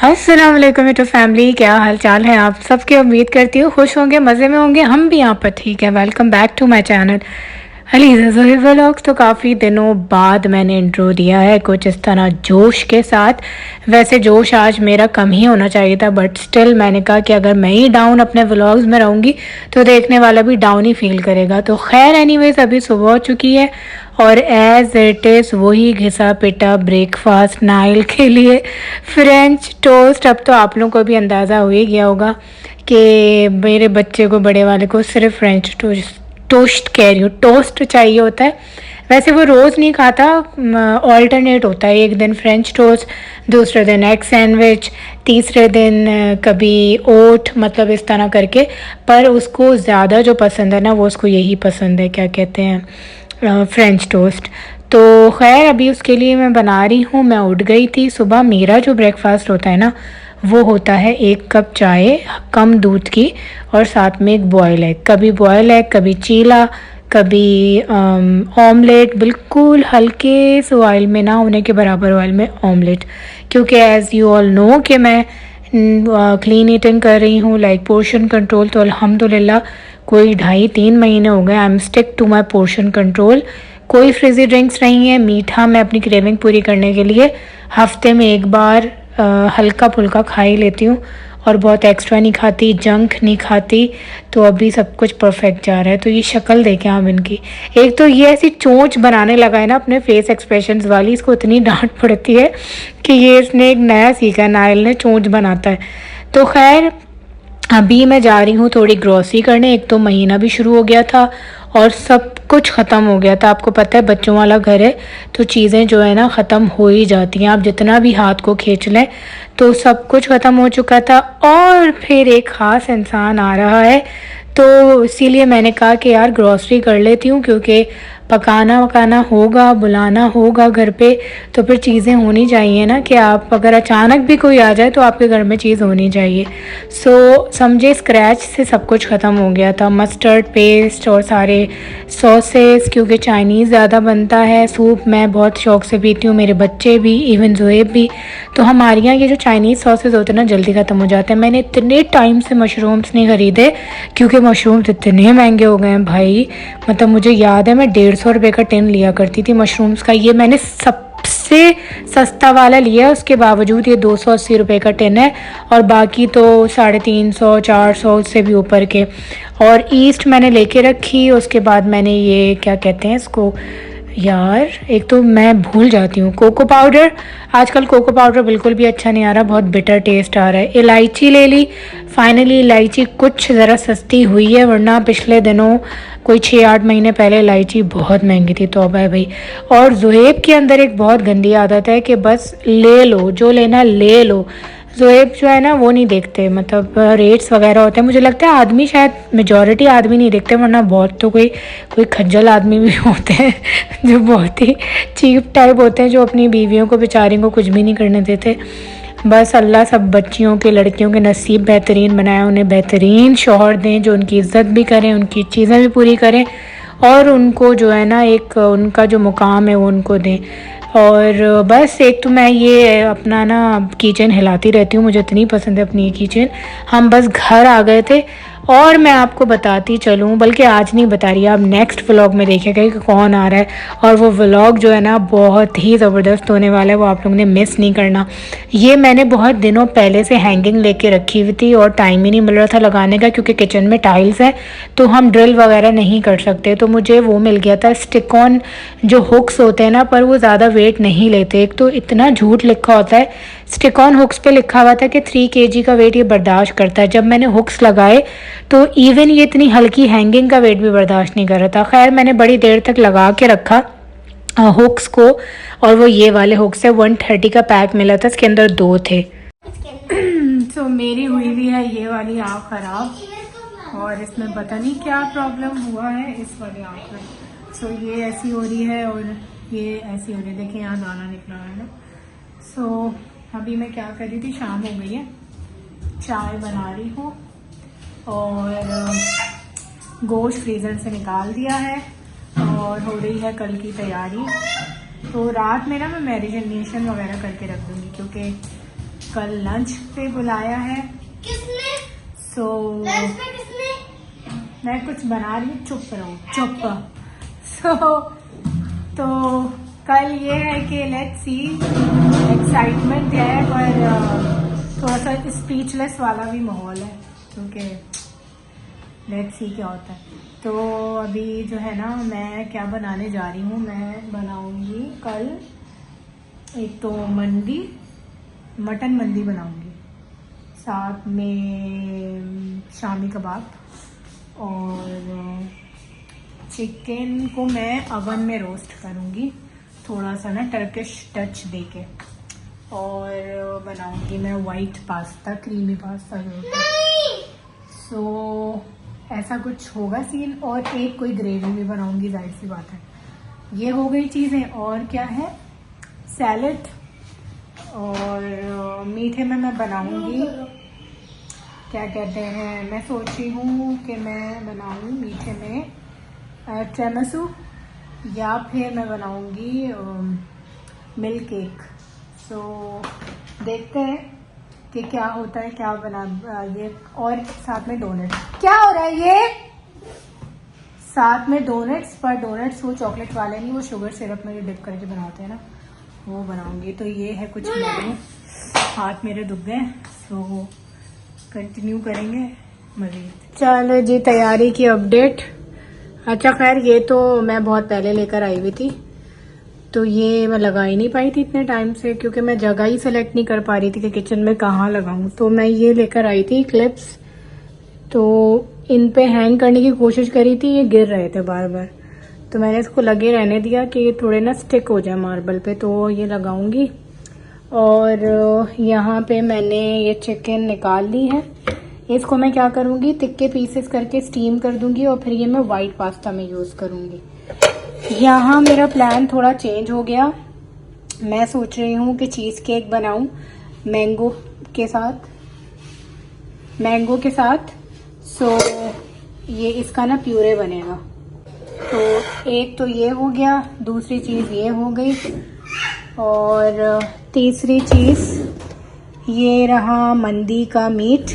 अस्सलाम वालेकुम मेरी फैमिली, क्या हाल चाल है आप सबके। उम्मीद करती हूँ खुश होंगे, मज़े में होंगे। हम भी यहाँ पर ठीक है। Welcome back to my channel Aliza Zohaib vlogs. तो काफ़ी दिनों बाद मैंने इंट्रो दिया है कुछ इस तरह जोश के साथ। वैसे जोश आज मेरा कम ही होना चाहिए था, बट स्टिल मैंने कहा कि अगर मैं ही डाउन अपने व्लॉग्स में रहूँगी तो देखने वाला भी डाउन ही फील करेगा। तो खैर एनीवेज, अभी सुबह हो चुकी है और एज इट इज़ वही घिसा पिटा ब्रेकफास्ट नाइल के लिए, फ्रेंच टोस्ट। अब तो आप लोगों को भी अंदाज़ा हो ही गया होगा कि मेरे बच्चे को, बड़े वाले को, सिर्फ फ्रेंच टोस्ट कह रही हूँ, टोस्ट चाहिए होता है। वैसे वो रोज़ नहीं खाता, ऑल्टरनेट होता है। एक दिन फ्रेंच टोस्ट, दूसरे दिन एग सैंडविच, तीसरे दिन कभी ओट, मतलब इस तरह करके। पर उसको ज़्यादा जो पसंद है ना, वो उसको यही पसंद है, क्या कहते हैं, फ्रेंच टोस्ट। तो खैर अभी उसके लिए मैं बना रही हूँ। मैं उठ गई थी सुबह। मेरा जो ब्रेकफास्ट होता है ना, वो होता है 1 कप चाय कम दूध की और साथ में एक बॉयल एग। कभी बॉयल एग, कभी चीला, कभी ऑमलेट, बिल्कुल हल्के से ऑयल में, ना होने के बराबर ऑयल में ऑमलेट। क्योंकि एज़ यू ऑल नो कि मैं क्लीन ईटिंग कर रही हूँ, लाइक पोर्शन कंट्रोल। तो अल्हम्दुलिल्लाह कोई 2.5-3 महीने हो गए I am stick to my portion control. कोई फ्रिजी ड्रिंक्स नहीं है। मीठा मैं अपनी क्रेविंग पूरी करने के लिए हफ्ते में 1 बार हल्का फुल्का खा ही लेती हूँ और बहुत एक्स्ट्रा नहीं खाती, जंक नहीं खाती। तो अभी सब कुछ परफेक्ट जा रहा है। तो ये शक्ल देखें आप इनकी। एक तो ये ऐसी चोंच बनाने लगा है ना अपने फेस एक्सप्रेशंस वाली, इसको इतनी डांट पड़ती है कि ये इसने एक नया सीखा, नायल ने चोंच बनाता है। तो खैर अभी मैं जा रही हूँ थोड़ी ग्रॉसरी करने। एक तो महीना भी शुरू हो गया था और सब कुछ ख़त्म हो गया था। आपको पता है बच्चों वाला घर है तो चीज़ें जो है ना ख़त्म हो ही जाती हैं। आप जितना भी हाथ को खींच लें तो सब कुछ ख़त्म हो चुका था। और फिर एक ख़ास इंसान आ रहा है, तो इसीलिए मैंने कहा कि यार ग्रॉसरी कर लेती हूँ, क्योंकि पकाना वकाना होगा, बुलाना होगा घर पे, तो फिर चीज़ें होनी चाहिए ना। कि आप अगर अचानक भी कोई आ जाए तो आपके घर में चीज़ होनी चाहिए। सो समझे स्क्रैच से सब कुछ ख़त्म हो गया था। मस्टर्ड पेस्ट और सारे सॉसेस, क्योंकि चाइनीज़ ज़्यादा बनता है। सूप मैं बहुत शौक़ से पीती हूँ, मेरे बच्चे भी, इवन ज़ोएब भी। तो हमारे यहाँ ये जो चाइनीज़ सॉसेस होते हैं ना, जल्दी ख़त्म हो जाते हैं। मैंने इतने टाइम से मशरूम्स नहीं ख़रीदे क्योंकि मशरूम्स इतने महंगे हो गए हैं भाई। मतलब मुझे याद है मैं 150 रुपये का टिन लिया करती थी मशरूम्स का। ये मैंने सबसे सस्ता वाला लिया, उसके बावजूद ये 280 रुपये का टिन है। और बाकी तो 350-400 उससे भी ऊपर के। और ईस्ट मैंने लेके रखी। उसके बाद मैंने ये क्या कहते हैं इसको, यार एक तो मैं भूल जाती हूँ, कोको पाउडर। आजकल कोको पाउडर बिल्कुल भी अच्छा नहीं आ रहा, बहुत बिटर टेस्ट आ रहा है। इलायची ले ली फाइनली। इलायची कुछ ज़रा सस्ती हुई है, वरना पिछले दिनों कोई 6-8 महीने पहले इलायची बहुत महंगी थी। तौबा है भाई। और ज़ोएब के अंदर एक बहुत गंदी आदत है कि बस ले लो, जो लेना ले लो। ज़ोएब जो है ना वो नहीं देखते, मतलब रेट्स वगैरह होते हैं। मुझे लगता है आदमी, शायद मेजॉरिटी आदमी नहीं देखते, वरना बहुत तो कोई खज्जल आदमी भी होते हैं जो बहुत ही चीप टाइप होते हैं, जो अपनी बीवियों को, बेचारियों को कुछ भी नहीं करने देते। बस अल्लाह सब बच्चियों के, लड़कियों के नसीब बेहतरीन बनाए, उन्हें बेहतरीन शौहर दें जो उनकी इज़्ज़त भी करें, उनकी चीज़ें भी पूरी करें और उनको जो है ना एक उनका जो मुकाम है वो उनको दें। और बस एक तो मैं ये अपना ना किचन हिलाती रहती हूँ, मुझे इतनी पसंद है अपनी ये किचन। हम बस घर आ गए थे और मैं आपको बताती चलूँ, बल्कि आज नहीं बता रही, आप नेक्स्ट व्लॉग में देखेगा कि कौन आ रहा है। और वो व्लॉग जो है ना बहुत ही ज़बरदस्त होने वाला है, वो आप लोगों ने मिस नहीं करना। ये मैंने बहुत दिनों पहले से हैंगिंग लेके रखी हुई थी और टाइम ही नहीं मिल रहा था लगाने का, क्योंकि किचन में टाइल्स हैं तो हम ड्रिल वगैरह नहीं कर सकते। तो मुझे वो मिल गया था स्टिक ऑन जो हुक्स होते हैं ना, पर वो ज़्यादा वेट नहीं लेते। एक तो इतना झूठ लिखा होता है, स्टिक ऑन हुक्स पे लिखा हुआ था कि 3 kg का वेट ये बर्दाश्त करता है। जब मैंने हुक्स लगाए तो इवन ये इतनी हल्की हैंगिंग का वेट भी बर्दाश्त नहीं कर रहा था। खैर मैंने बड़ी देर तक लगा के रखा हुक्स को, और वो ये वाले हुक्स है, 130 का पैक मिला था, इसके अंदर 2 थे। तो मेरी हुई भी है ये वाली आँख ख़राब, और इसमें पता नहीं क्या प्रॉब्लम हुआ है इस वाली आँख में। सो ये ऐसी हो रही है और ये ऐसी हो रही है, देखिए यहाँ दाना निकला है ना। सो अभी मैं क्या कर रही थी, शाम हो गई है, चाय बना रही हूँ और गोश्त फ्रीज़र से निकाल दिया है और हो रही है कल की तैयारी। तो रात में ना मैं मैरिनेशन वगैरह करके रख दूँगी, क्योंकि कल लंच पे बुलाया है। किसने? लंच पे किसने? मैं कुछ बना रही हूँ, चुप रहो चुप। तो कल ये है कि लेट्स सी, एक्साइटमेंट है पर थोड़ा सा स्पीचलेस वाला भी माहौल है क्योंकि लेट्स सी क्या होता है। तो अभी जो है ना, मैं क्या बनाने जा रही हूँ, मैं बनाऊंगी कल एक तो मटन मंदी बनाऊंगी, साथ में शामी कबाब, और चिकन को मैं अवन में रोस्ट करूंगी थोड़ा सा ना टर्किश टच देके, और बनाऊंगी मैं वाइट पास्ता, क्रीमी पास्ता जो होता है। सो ऐसा कुछ होगा सीन, और एक कोई ग्रेवी भी बनाऊंगी, जाहिर सी बात है। ये हो गई चीज़ें। और क्या है, सैलड, और मीठे में मैं बनाऊंगी क्या कहते हैं, मैं सोच रही हूँ कि मैं बनाऊँ मीठे में टिरामिसू, या फिर मैं बनाऊंगी मिल्क केक। सो देखते हैं कि क्या होता है, क्या बना ये। और साथ में डोनट्स, क्या हो रहा है ये, साथ में डोनट्स, पर डोनट्स वो चॉकलेट वाले नहीं, वो शुगर सिरप में डिप करके बनाते हैं ना, वो बनाऊंगी। तो ये है कुछ मेरे, हाथ मेरे दुख गए। सो कंटिन्यू करेंगे मजीद। चलो जी, तैयारी की अपडेट। अच्छा खैर, ये तो मैं बहुत पहले लेकर आई हुई थी, तो ये मैं लगा ही नहीं पाई थी इतने टाइम से, क्योंकि मैं जगह ही सेलेक्ट नहीं कर पा रही थी कि किचन में कहाँ लगाऊं। तो मैं ये लेकर आई थी क्लिप्स, तो इन पे हैंग करने की कोशिश करी थी, ये गिर रहे थे बार बार, तो मैंने इसको लगे रहने दिया कि ये थोड़े ना स्टिक हो जाए मार्बल पे, तो ये लगाऊंगी। और यहाँ पे मैंने ये चिकन निकाल ली है, इसको मैं क्या करूँगी, तिक्के पीसेस करके स्टीम कर दूंगी, और फिर ये मैं वाइट पास्ता में यूज़ करूँगी। यहाँ मेरा प्लान थोड़ा चेंज हो गया, मैं सोच रही हूँ कि चीज़ केक बनाऊँ मैंगो के साथ। सो ये इसका ना प्यूरे बनेगा। तो एक तो ये हो गया, दूसरी चीज़ ये हो गई, और तीसरी चीज़ ये रहा मंदी का मीट।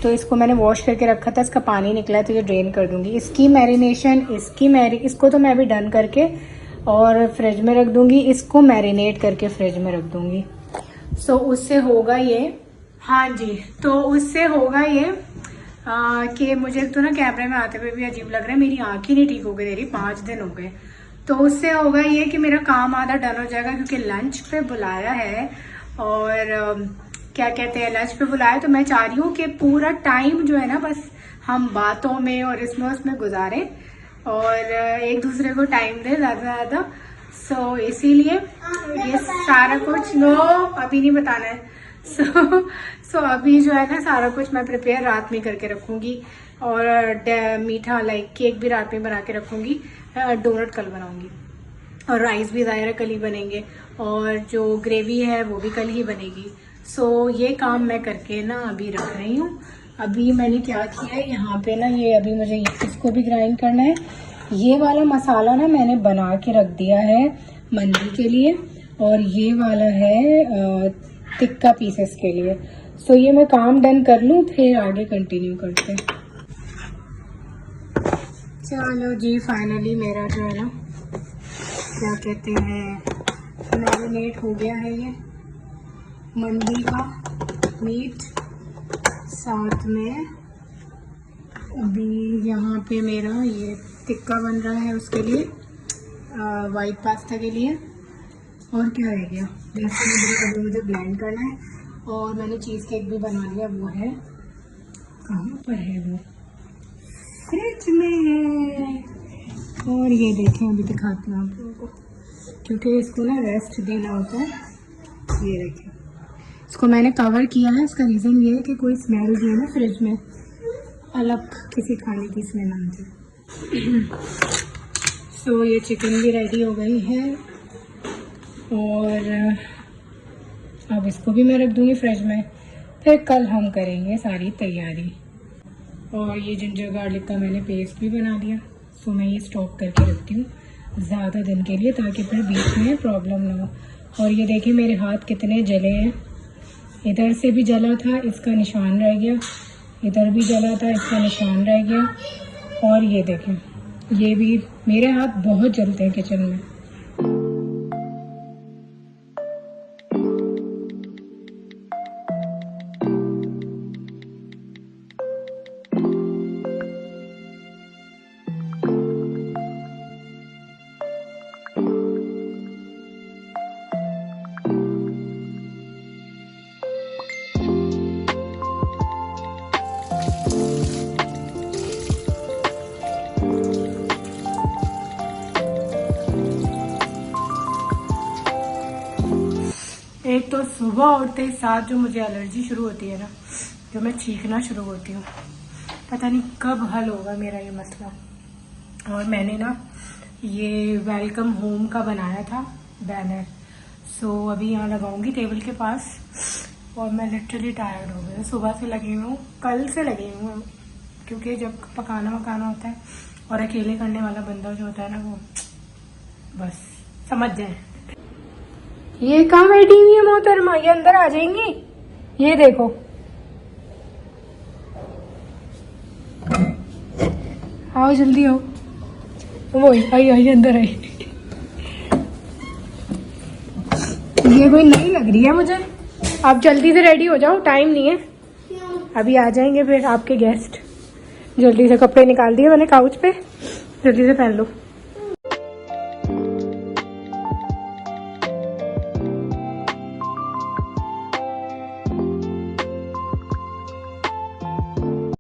तो इसको मैंने वॉश करके रखा था, इसका पानी निकला है, तो ये ड्रेन कर दूंगी। इसकी मैरिनेशन, इसको तो मैं अभी डन करके और फ्रिज में रख दूंगी, इसको मैरिनेट करके फ्रिज में रख दूंगी। सो उससे होगा ये, हाँ जी, तो उससे होगा ये कि मुझे तो ना कैमरे में आते हुए भी अजीब लग रहा है, मेरी आँख ही नहीं ठीक हो गई, मेरी 5 दिन हो गए। तो उससे होगा ये कि मेरा काम आधा डन हो जाएगा, क्योंकि लंच पे बुलाया है, और क्या कहते हैं, लंच पे बुलाया, तो मैं चाह रही हूँ कि पूरा टाइम जो है ना, बस हम बातों में और इसमें उसमें गुजारें, और एक दूसरे को टाइम दें ज़्यादा से ज़्यादा। सो इसीलिए ये सारा कुछ, नो अभी नहीं बताना है। सो अभी जो है ना, सारा कुछ मैं प्रिपेयर रात में करके रखूँगी, और मीठा लाइक केक भी रात में बना के रखूँगी, डोनट कल बनाऊँगी, और राइस भी ज़ाहिर कल ही बनेंगे, और जो ग्रेवी है वो भी कल ही बनेगी। सो ये काम मैं करके ना अभी रख रही हूँ। अभी मैंने क्या किया है, यहाँ पे ना ये अभी मुझे इसको भी ग्राइंड करना है। ये वाला मसाला ना मैंने बना के रख दिया है मंदी के लिए, और ये वाला है टिक्का पीसेस के लिए। सो ये मैं काम डन कर लूँ, फिर आगे कंटिन्यू करते हैं। चलो जी, फाइनली मेरा जो है ना, क्या कहते हैं, मैरिनेट हो गया है ये मंदी का मीट, साथ में अभी यहाँ पे मेरा ये टिक्का बन रहा है उसके लिए, वाइट पास्ता के लिए। और क्या रह गया, अभी मुझे ब्लेंड करना है, और मैंने चीज़ केक भी बना लिया, वो है कहाँ पर है, वो फ्रिज में है। और ये देखें, अभी दिखाती हूँ आप लोगों को, क्योंकि इसको ना रेस्ट देना होता है। ये देखें, इसको मैंने कवर किया है, उसका रीज़न ये है कि कोई स्मेल जो है ना फ्रिज में, अलग किसी खाने की स्मेल आती है। सो ये चिकन भी रेडी हो गई है, और अब इसको भी मैं रख दूँगी फ्रिज में, फिर कल हम करेंगे सारी तैयारी। और ये जिंजर गार्लिक का मैंने पेस्ट भी बना लिया, सो मैं ये स्टॉक करके रखती हूँ ज़्यादा दिन के लिए, ताकि फिर बीच में प्रॉब्लम ना हो। और ये देखिए मेरे हाथ कितने जले हैं, इधर से भी जला था, इसका निशान रह गया, इधर भी जला था, इसका निशान रह गया। और ये देखें, ये भी, मेरे हाथ बहुत जलते हैं किचन में। एक तो सुबह उठते ही साथ जो मुझे एलर्जी शुरू होती है ना, जो मैं चीखना शुरू होती हूँ, पता नहीं कब हल होगा मेरा ये मसला। और मैंने ना ये वेलकम होम का बनाया था बैनर, सो अभी यहाँ लगाऊंगी टेबल के पास। और मैं लिटरली टायर्ड हो गई, सुबह से लगी हूँ, कल से लगी हूँ, क्योंकि जब पकाना वकाना होता है और अकेले करने वाला बंदा जो होता है ना, वो बस समझ जाए। ये कहाँ बैठी हुई है मोहतरमा, ये अंदर आ जाएंगी। ये देखो, आओ जल्दी आओ। वो आई आई अंदर आई। ये कोई नई लग रही है मुझे। आप जल्दी से रेडी हो जाओ, टाइम नहीं है, अभी आ जाएंगे फिर आपके गेस्ट। जल्दी से कपड़े निकाल दिए मैंने काउच पे, जल्दी से पहन लो।